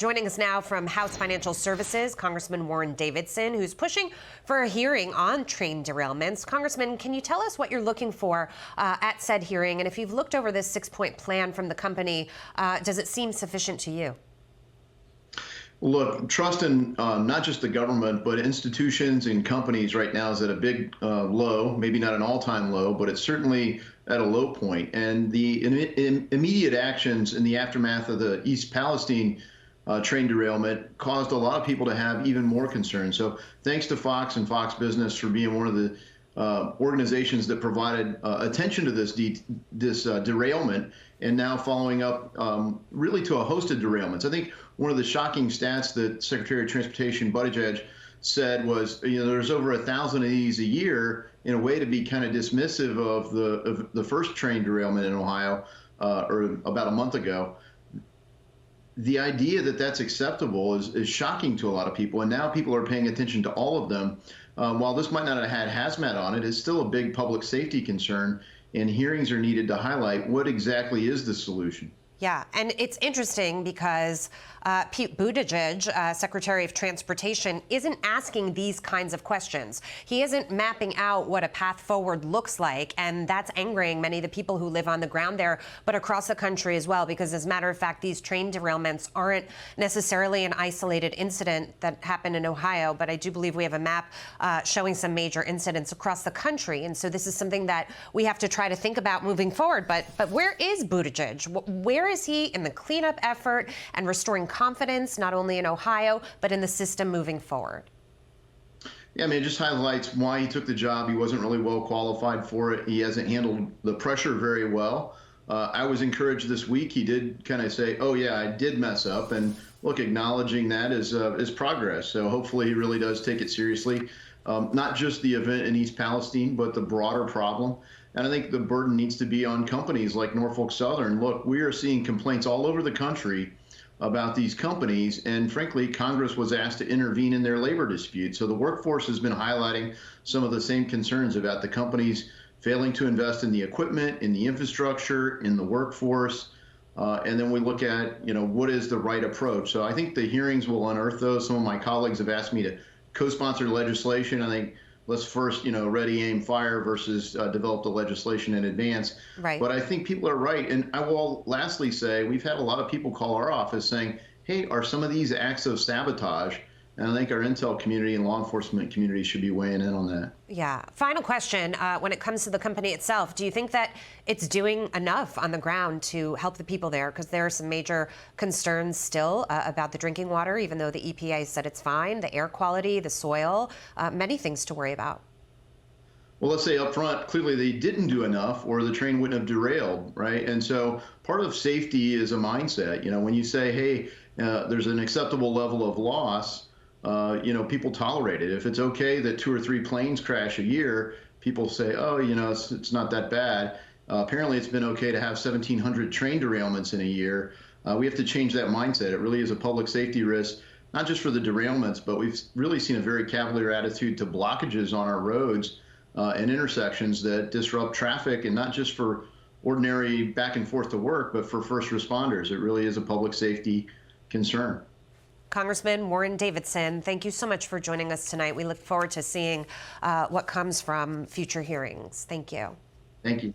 Joining us now from House Financial Services, Congressman Warren Davidson, who's pushing for a hearing on train derailments. Congressman, can you tell us what you're looking for at said hearing? And if you've looked over this 6-point plan from the company, does it seem sufficient to you? Look, trust in not just the government, but institutions and companies right now is at a big low, maybe not an all-time low, but it's certainly at a low point. And the immediate actions in the aftermath of the East Palestine train derailment caused a lot of people to have even more concern. So thanks to Fox and Fox Business for being one of the organizations that provided attention to this derailment, and now following up really to a host of derailments. I think one of the shocking stats that Secretary of Transportation Buttigieg said was, there's over 1,000 of these a year, in a way to be kind of dismissive of the first train derailment in Ohio, or about a month ago. The idea that that's acceptable is shocking to a lot of people, and now people are paying attention to all of them. While this might not have had hazmat on it, it's still a big public safety concern, and hearings are needed to highlight what exactly is the solution. Yeah, and it's interesting because Pete Buttigieg, Secretary of Transportation, isn't asking these kinds of questions. He isn't mapping out what a path forward looks like, and that's angering many of the people who live on the ground there, but across the country as well, because as a matter of fact, these train derailments aren't necessarily an isolated incident that happened in Ohio, but I do believe we have a map showing some major incidents across the country, and so this is something that we have to try to think about moving forward. But where is Buttigieg? Where is he in the cleanup effort and restoring confidence, not only in Ohio, but in the system moving forward? Yeah, I mean, it just highlights why he took the job. He wasn't really well qualified for it. He hasn't handled the pressure very well. I was encouraged this week. He did kind of say, oh, yeah, I did mess up. And look, acknowledging that is progress. So hopefully he really does take it seriously. Not just the event in East Palestine, but the broader problem. And I think the burden needs to be on companies like Norfolk Southern. Look, we are seeing complaints all over the country about these companies, and frankly, Congress was asked to intervene in their labor dispute. So the workforce has been highlighting some of the same concerns about the companies failing to invest in the equipment, in the infrastructure, in the workforce. And then we look at, what is the right approach? So I think the hearings will unearth those. Some of my colleagues have asked me to co-sponsor legislation. I think let's first, ready, aim, fire versus develop the legislation in advance. Right. But I think people are right. And I will lastly say we've had a lot of people call our office saying, hey, are some of these acts of sabotage? And I think our intel community and law enforcement community should be weighing in on that. Yeah. Final question. When it comes to the company itself, do you think that it's doing enough on the ground to help the people there? Because there are some major concerns still about the drinking water, even though the EPA said it's fine, the air quality, the soil, many things to worry about. Well, let's say up front, clearly they didn't do enough or the train wouldn't have derailed, right? And so part of safety is a mindset. When you say, hey, there's an acceptable level of loss, people tolerate it. If it's okay that 2 or 3 planes crash a year, people say, oh, it's not that bad. Apparently, it's been okay to have 1,700 train derailments in a year. We have to change that mindset. It really is a public safety risk, not just for the derailments, but we've really seen a very cavalier attitude to blockages on our roads and intersections that disrupt traffic, and not just for ordinary back and forth to work, but for first responders. It really is a public safety concern. Congressman Warren Davidson, thank you so much for joining us tonight. We look forward to seeing what comes from future hearings. Thank you. Thank you.